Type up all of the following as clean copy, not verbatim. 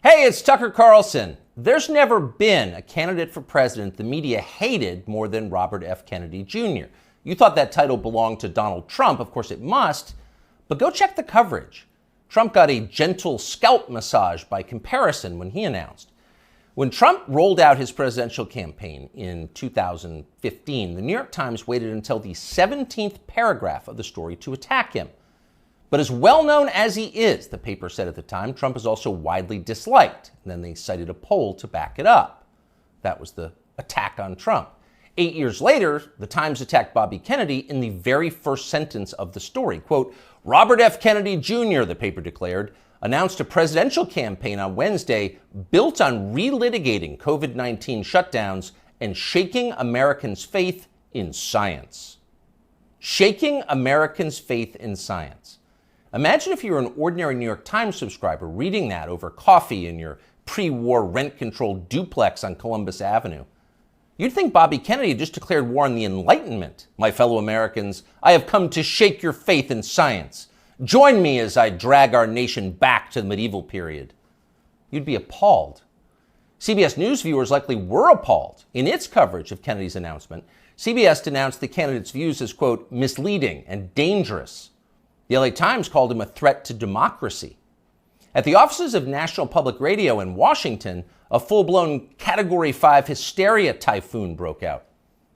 Hey, it's Tucker Carlson. There's never been a candidate for president the media hated more than Robert F. Kennedy Jr. You thought that title belonged to Donald Trump. Of course it must, but go check the coverage. Trump got a gentle scalp massage by comparison when he announced. When Trump rolled out his presidential campaign in 2015, the New York Times waited until the 17th paragraph of the story to attack him. But as well known as he is, the paper said at the time, Trump is also widely disliked. And then they cited a poll to back it up. That was the attack on Trump. 8 years later, the Times attacked Bobby Kennedy in the very first sentence of the story. Quote, Robert F. Kennedy Jr., the paper declared, announced a presidential campaign on Wednesday built on relitigating COVID-19 shutdowns and shaking Americans' faith in science. Shaking Americans' faith in science. Imagine if you were an ordinary New York Times subscriber reading that over coffee in your pre-war rent-controlled duplex on Columbus Avenue. You'd think Bobby Kennedy just declared war on the Enlightenment. My fellow Americans, I have come to shake your faith in science. Join me as I drag our nation back to the medieval period. You'd be appalled. CBS News viewers likely were appalled. In its coverage of Kennedy's announcement, CBS denounced the candidate's views as, quote, misleading and dangerous. The LA Times called him a threat to democracy. At the offices of National Public Radio in Washington, a full-blown Category 5 hysteria typhoon broke out.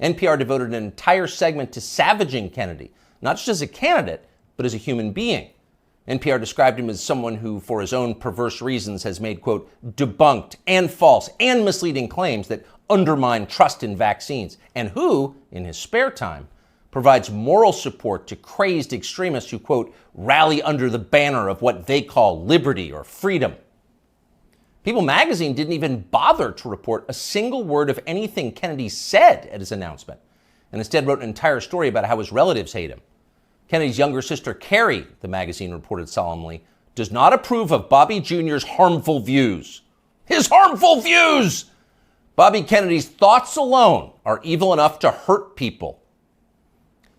NPR devoted an entire segment to savaging Kennedy, not just as a candidate, but as a human being. NPR described him as someone who, for his own perverse reasons, has made, quote, debunked and false and misleading claims that undermine trust in vaccines, and who, in his spare time, provides moral support to crazed extremists who, quote, rally under the banner of what they call liberty or freedom. People magazine didn't even bother to report a single word of anything Kennedy said at his announcement, and instead wrote an entire story about how his relatives hate him. Kennedy's younger sister, Carrie, the magazine reported solemnly, does not approve of Bobby Jr.'s harmful views. His harmful views! Bobby Kennedy's thoughts alone are evil enough to hurt people.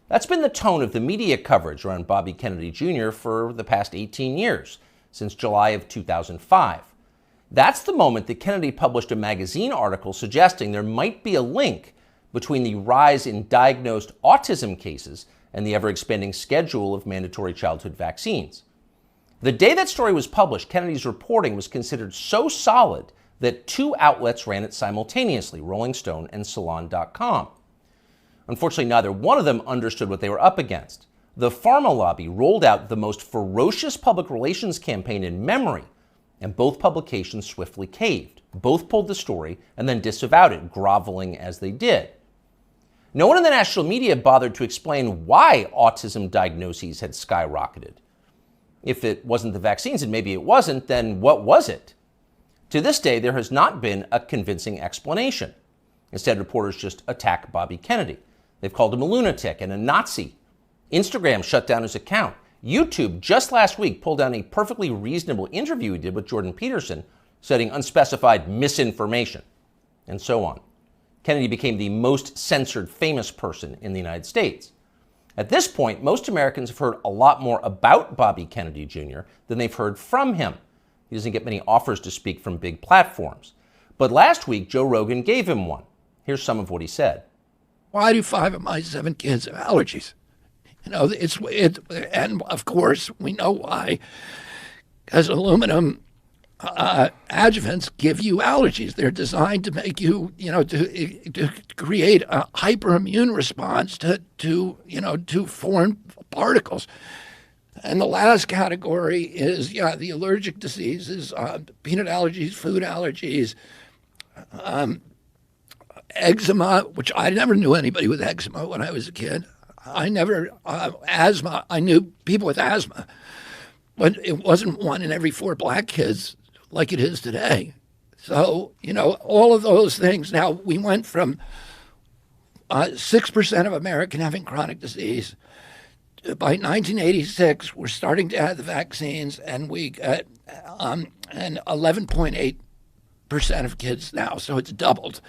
That's been the tone of the media coverage around Bobby Kennedy Jr. for the past 18 years, since July of 2005. That's the moment that Kennedy published a magazine article suggesting there might be a link between the rise in diagnosed autism cases and the ever-expanding schedule of mandatory childhood vaccines. The day that story was published, Kennedy's reporting was considered so solid that two outlets ran it simultaneously, Rolling Stone and Salon.com. Unfortunately, neither one of them understood what they were up against. The pharma lobby rolled out the most ferocious public relations campaign in memory, and both publications swiftly caved. Both pulled the story and then disavowed it, groveling as they did. No one in the national media bothered to explain why autism diagnoses had skyrocketed. If it wasn't the vaccines, and maybe it wasn't, then what was it? To this day, there has not been a convincing explanation. Instead, reporters just attack Bobby Kennedy. They've called him a lunatic and a Nazi. Instagram shut down his account. YouTube just last week pulled down a perfectly reasonable interview he did with Jordan Peterson, citing unspecified misinformation, and so on. Kennedy became the most censored famous person in the United States. At this point, most Americans have heard a lot more about Bobby Kennedy Jr. than they've heard from him. He doesn't get many offers to speak from big platforms. But last week, Joe Rogan gave him one. Here's some of what he said. Why do 5 of my 7 kids have allergies? You know, and of course we know why, because aluminum adjuvants give you allergies. They're designed to make you, to create a hyperimmune response to foreign particles. And the last category is, the allergic diseases, peanut allergies, food allergies, eczema, which I never knew anybody with eczema when I was a kid. I never, asthma, I knew people with asthma, but it wasn't 1 in every 4 black kids like it is today. So, all of those things. Now, we went from 6% of American having chronic disease. By 1986, we're starting to have the vaccines, and we got and 11.8% of kids now, so it's doubled.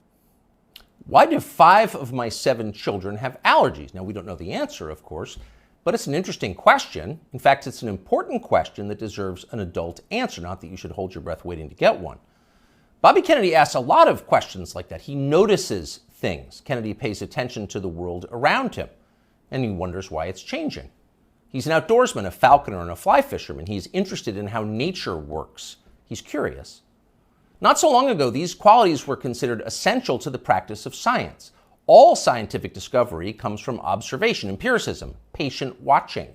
Why do 5 of my 7 children have allergies? Now, we don't know the answer, of course, But it's an interesting question. In fact, it's an important question that deserves an adult answer, not that you should hold your breath waiting to get one. Bobby Kennedy asks a lot of questions like that. He notices things. Kennedy pays attention to the world around him, and he wonders why it's changing. He's an outdoorsman, a falconer, and a fly fisherman. He's interested in how nature works. He's curious. Not so long ago, these qualities were considered essential to the practice of science. All scientific discovery comes from observation, empiricism, patient watching.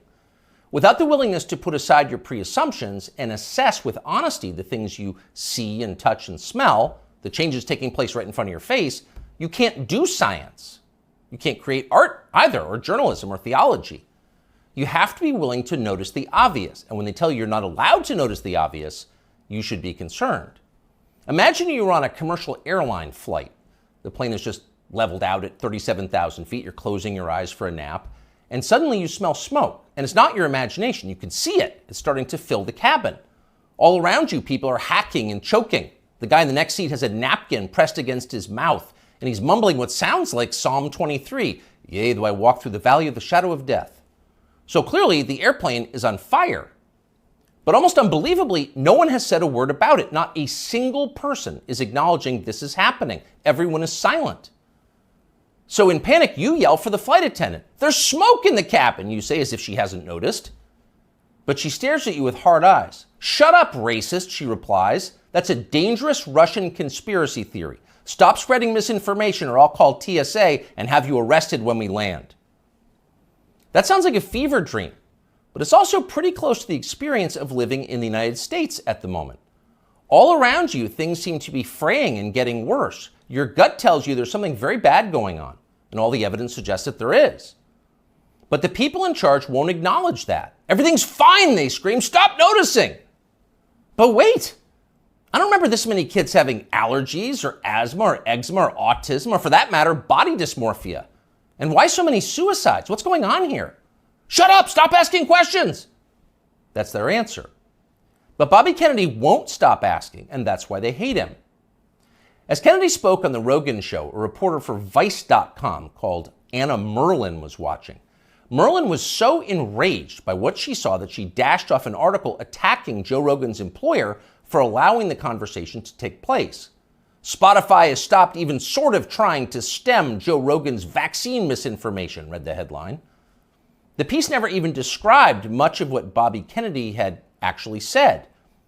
Without the willingness to put aside your pre-assumptions and assess with honesty the things you see and touch and smell, the changes taking place right in front of your face, you can't do science. You can't create art either, or journalism, or theology. You have to be willing to notice the obvious. And when they tell you you're not allowed to notice the obvious, you should be concerned. Imagine you were on a commercial airline flight. The plane is just leveled out at 37,000 feet. You're closing your eyes for a nap. And suddenly you smell smoke. And it's not your imagination. You can see it. It's starting to fill the cabin. All around you, people are hacking and choking. The guy in the next seat has a napkin pressed against his mouth, and he's mumbling what sounds like Psalm 23. Yea, though I walk through the valley of the shadow of death. So clearly, the airplane is on fire. But almost unbelievably, no one has said a word about it. Not a single person is acknowledging this is happening. Everyone is silent. So in panic, you yell for the flight attendant. There's smoke in the cabin, you say, as if she hasn't noticed. But she stares at you with hard eyes. Shut up, racist, she replies. That's a dangerous Russian conspiracy theory. Stop spreading misinformation or I'll call TSA and have you arrested when we land. That sounds like a fever dream, but it's also pretty close to the experience of living in the United States at the moment. All around you, things seem to be fraying and getting worse. Your gut tells you there's something very bad going on, and all the evidence suggests that there is. But the people in charge won't acknowledge that. Everything's fine, they scream. Stop noticing. But wait, I don't remember this many kids having allergies or asthma or eczema or autism or, for that matter, body dysmorphia. And why so many suicides? What's going on here? Shut up, stop asking questions. That's their answer. But Bobby Kennedy won't stop asking, and that's why they hate him. As Kennedy spoke on The Rogan Show, a reporter for Vice.com called Anna Merlin was watching. Merlin was so enraged by what she saw that she dashed off an article attacking Joe Rogan's employer for allowing the conversation to take place. Spotify has stopped even sort of trying to stem Joe Rogan's vaccine misinformation, read the headline. The piece never even described much of what Bobby Kennedy had actually said.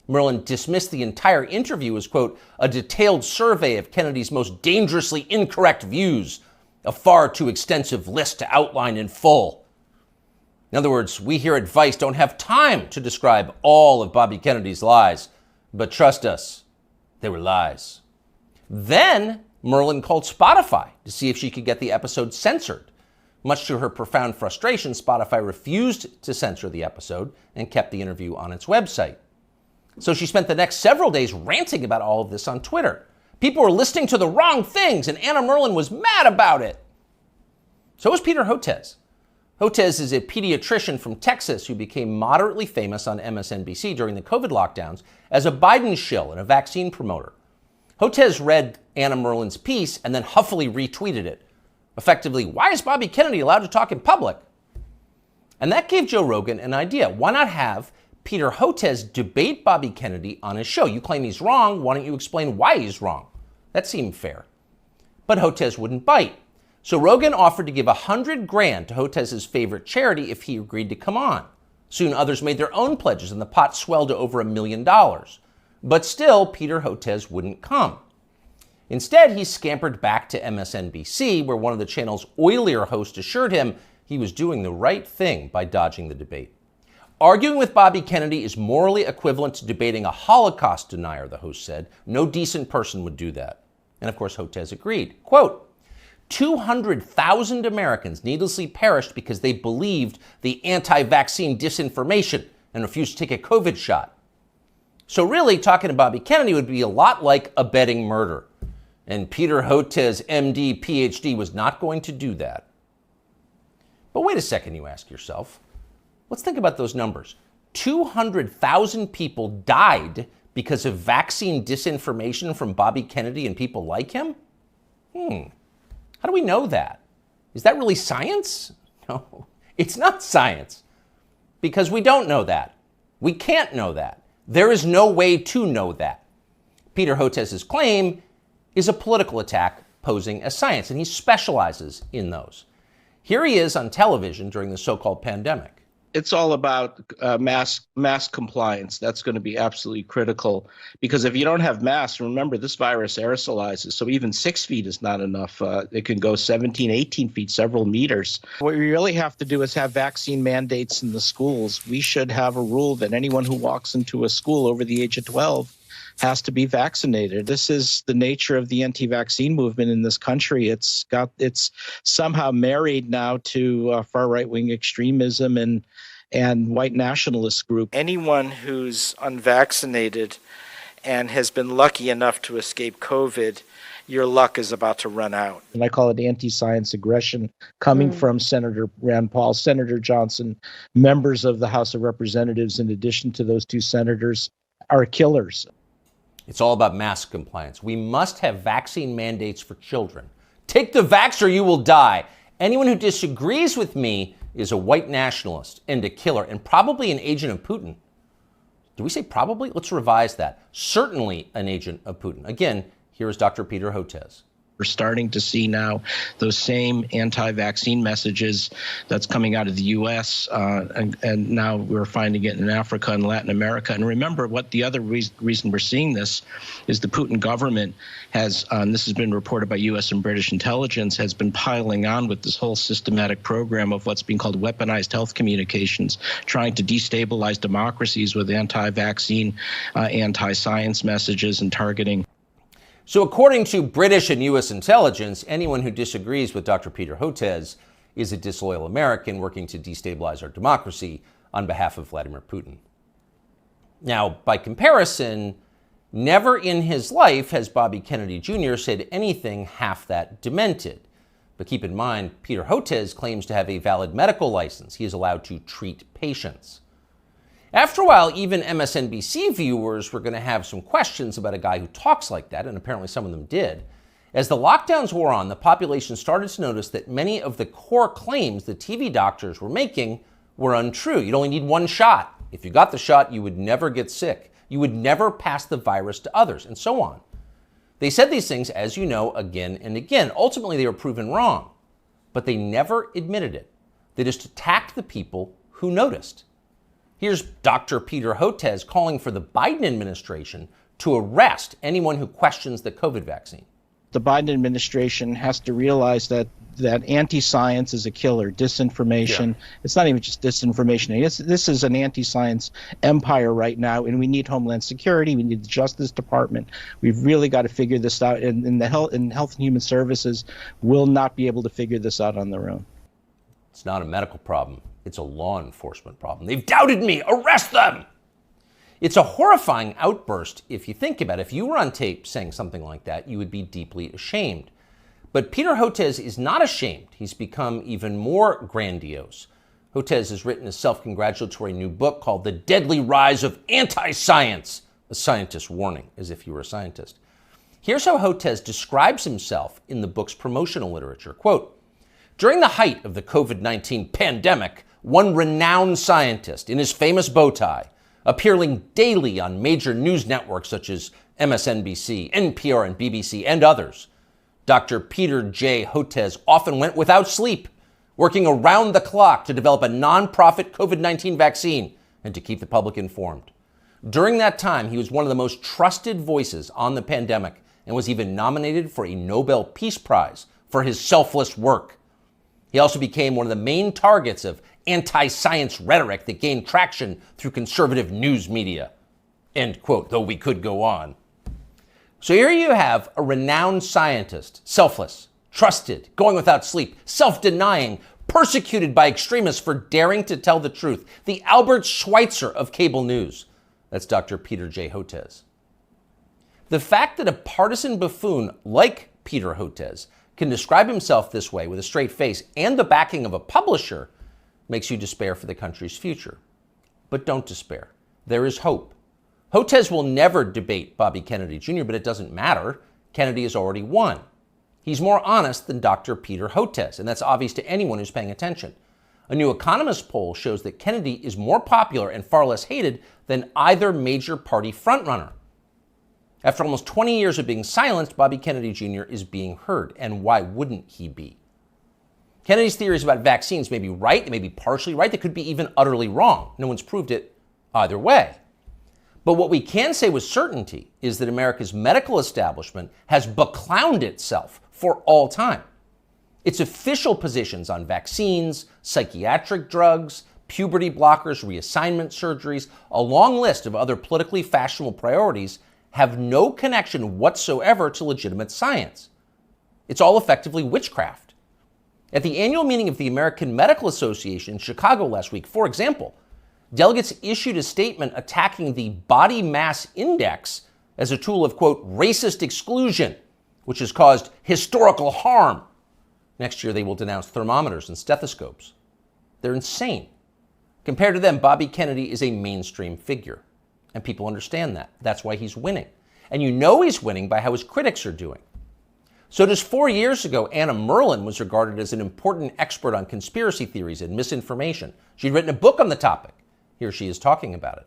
Merlin dismissed the entire interview as, quote, a detailed survey of Kennedy's most dangerously incorrect views, a far too extensive list to outline in full. In other words, we here at Vice don't have time to describe all of Bobby Kennedy's lies, but trust us, they were lies. Then Merlin called Spotify to see if she could get the episode censored. Much to her profound frustration, Spotify refused to censor the episode and kept the interview on its website. So she spent the next several days ranting about all of this on Twitter. People were listening to the wrong things, and Anna Merlin was mad about it. So was Peter Hotez. Hotez is a pediatrician from Texas who became moderately famous on MSNBC during the COVID lockdowns as a Biden shill and a vaccine promoter. Hotez read Anna Merlin's piece and then huffily retweeted it. Effectively, why is Bobby Kennedy allowed to talk in public? And that gave Joe Rogan an idea. Why not have Peter Hotez debate Bobby Kennedy on his show? You claim he's wrong. Why don't you explain why he's wrong? That seemed fair. But Hotez wouldn't bite. So Rogan offered to give $100,000 to Hotez's favorite charity if he agreed to come on. Soon others made their own pledges and the pot swelled to over $1 million. But still, Peter Hotez wouldn't come. Instead, he scampered back to MSNBC, where one of the channel's oilier hosts assured him he was doing the right thing by dodging the debate. Arguing with Bobby Kennedy is morally equivalent to debating a Holocaust denier, the host said. No decent person would do that. And of course, Hotez agreed. Quote, 200,000 Americans needlessly perished because they believed the anti-vaccine disinformation and refused to take a COVID shot. So really, talking to Bobby Kennedy would be a lot like abetting murder. And Peter Hotez, MD, PhD, was not going to do that. But wait a second, you ask yourself. Let's think about those numbers. 200,000 people died because of vaccine disinformation from Bobby Kennedy and people like him? How do we know that? Is that really science? No, It's not science, because we don't know that. We can't know that. There is no way to know that. Peter Hotez's claim is a political attack posing as science, and he specializes in those. Here he is on television during the so-called pandemic. It's all about mask compliance. That's going to be absolutely critical, because if you don't have masks, remember, this virus aerosolizes. So even 6 feet is not enough. It can go 17, 18 feet, several meters. What we really have to do is have vaccine mandates in the schools. We should have a rule that anyone who walks into a school over the age of 12 has to be vaccinated. This is the nature of the anti-vaccine movement in this country. It's somehow married now to far right-wing extremism and white nationalist group. Anyone who's unvaccinated and has been lucky enough to escape COVID, your luck is about to run out. And I call it anti-science aggression coming from Senator Rand Paul, Senator Johnson, members of the House of Representatives, in addition to those two senators, are killers. It's all about mask compliance. We must have vaccine mandates for children. Take the vax or you will die. Anyone who disagrees with me is a white nationalist and a killer, and probably an agent of Putin. Do we say probably? Let's revise that. Certainly an agent of Putin. Again, here is Dr. Peter Hotez. We're starting to see now those same anti-vaccine messages that's coming out of the U.S. And now we're finding it in Africa and Latin America. And remember, what the other reason we're seeing this is the Putin government has, this has been reported by U.S. and British intelligence, has been piling on with this whole systematic program of what's being called weaponized health communications, trying to destabilize democracies with anti-vaccine, anti-science messages and targeting. So according to British and U.S. intelligence, anyone who disagrees with Dr. Peter Hotez is a disloyal American working to destabilize our democracy on behalf of Vladimir Putin. Now, by comparison, never in his life has Bobby Kennedy Jr. said anything half that demented. But keep in mind, Peter Hotez claims to have a valid medical license. He is allowed to treat patients. After a while, even MSNBC viewers were going to have some questions about a guy who talks like that, and apparently some of them did. As the lockdowns wore on, the population started to notice that many of the core claims the TV doctors were making were untrue. You'd only need one shot. If you got the shot, you would never get sick. You would never pass the virus to others, and so on. They said these things, as you know, again and again. Ultimately, they were proven wrong, but they never admitted it. They just attacked the people who noticed. Here's Dr. Peter Hotez calling for the Biden administration to arrest anyone who questions the COVID vaccine. The Biden administration has to realize that anti-science is a killer, disinformation. Yeah. It's not even just disinformation. This is an anti-science empire right now, and we need Homeland Security. We need the Justice Department. We've really got to figure this out, and the Health and Human Services will not be able to figure this out on their own. It's not a medical problem. It's a law enforcement problem. They've doubted me. Arrest them! It's a horrifying outburst if you think about it. If you were on tape saying something like that, you would be deeply ashamed. But Peter Hotez is not ashamed. He's become even more grandiose. Hotez has written a self-congratulatory new book called The Deadly Rise of Anti-Science, a scientist's warning, as if you were a scientist. Here's how Hotez describes himself in the book's promotional literature. Quote, during the height of the COVID-19 pandemic, one renowned scientist in his famous bow tie, appearing daily on major news networks such as MSNBC, NPR, and BBC, and others, Dr. Peter J. Hotez often went without sleep, working around the clock to develop a nonprofit COVID-19 vaccine and to keep the public informed. During that time, he was one of the most trusted voices on the pandemic and was even nominated for a Nobel Peace Prize for his selfless work. He also became one of the main targets of anti-science rhetoric that gained traction through conservative news media. End quote, though we could go on. So here you have a renowned scientist, selfless, trusted, going without sleep, self-denying, persecuted by extremists for daring to tell the truth. The Albert Schweitzer of cable news. That's Dr. Peter J. Hotez. The fact that a partisan buffoon like Peter Hotez can describe himself this way with a straight face and the backing of a publisher makes you despair for the country's future. But don't despair. There is hope. Hotez will never debate Bobby Kennedy Jr., but it doesn't matter. Kennedy has already won. He's more honest than Dr. Peter Hotez, and that's obvious to anyone who's paying attention. A New Economist poll shows that Kennedy is more popular and far less hated than either major party frontrunner. After almost 20 years of being silenced, Bobby Kennedy Jr. is being heard. And why wouldn't he be? Kennedy's theories about vaccines may be right, they may be partially right, they could be even utterly wrong. No one's proved it either way. But what we can say with certainty is that America's medical establishment has beclowned itself for all time. Its official positions on vaccines, psychiatric drugs, puberty blockers, reassignment surgeries, a long list of other politically fashionable priorities have no connection whatsoever to legitimate science. It's all effectively witchcraft. At the annual meeting of the American Medical Association in Chicago last week, for example, delegates issued a statement attacking the body mass index as a tool of, quote, racist exclusion, which has caused historical harm. Next year, they will denounce thermometers and stethoscopes. They're insane. Compared to them, Bobby Kennedy is a mainstream figure. And people understand that. That's why he's winning. And you know he's winning by how his critics are doing. So just 4 years ago, Anna Merlan was regarded as an important expert on conspiracy theories and misinformation. She'd written a book on the topic. Here she is talking about it.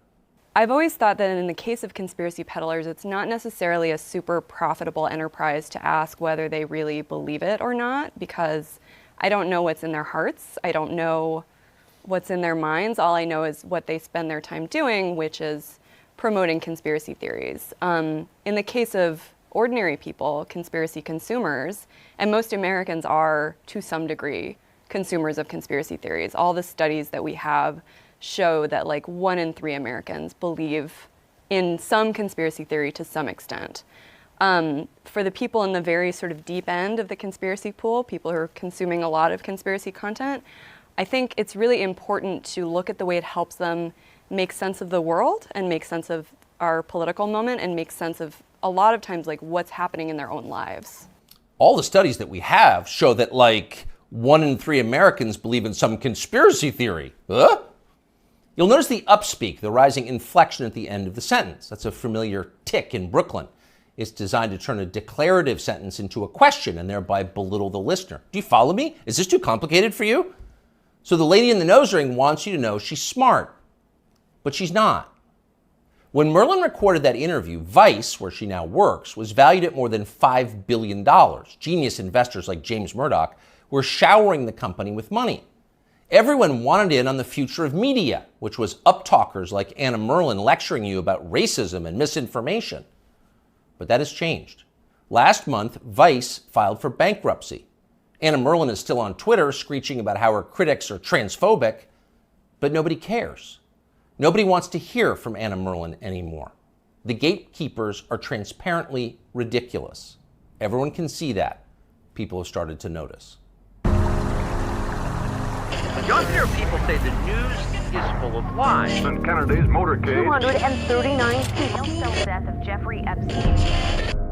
I've always thought that in the case of conspiracy peddlers, it's not necessarily a super profitable enterprise to ask whether they really believe it or not, because I don't know what's in their hearts. I don't know what's in their minds. All I know is what they spend their time doing, which is promoting conspiracy theories. In the case of ordinary people, conspiracy consumers, and most Americans are, to some degree, consumers of conspiracy theories. All the studies that we have show that like 1 in 3 Americans believe in some conspiracy theory to some extent. For the people in the very sort of deep end of the conspiracy pool, people who are consuming a lot of conspiracy content, I think it's really important to look at the way it helps them make sense of the world and make sense of our political moment and make sense of a lot of times like what's happening in their own lives. All the studies that we have show that like 1 in 3 Americans believe in some conspiracy theory. Huh? You'll notice the upspeak, the rising inflection at the end of the sentence. That's a familiar tick in Brooklyn. It's designed to turn a declarative sentence into a question and thereby belittle the listener. Do you follow me? Is this too complicated for you? So the lady in the nose ring wants you to know she's smart, but she's not. When Merlan recorded that interview, Vice, where she now works, was valued at more than $5 billion. Genius investors like James Murdoch were showering the company with money. Everyone wanted in on the future of media, which was uptalkers like Anna Merlan lecturing you about racism and misinformation. But that has changed. Last month, Vice filed for bankruptcy. Anna Merlan is still on Twitter screeching about how her critics are transphobic, but nobody cares. Nobody wants to hear from Anna Merlan anymore. The gatekeepers are transparently ridiculous. Everyone can see that. People have started to notice. Younger people say the news is full of lies. In Kennedy's motorcade. 239 cell death of Jeffrey Epstein.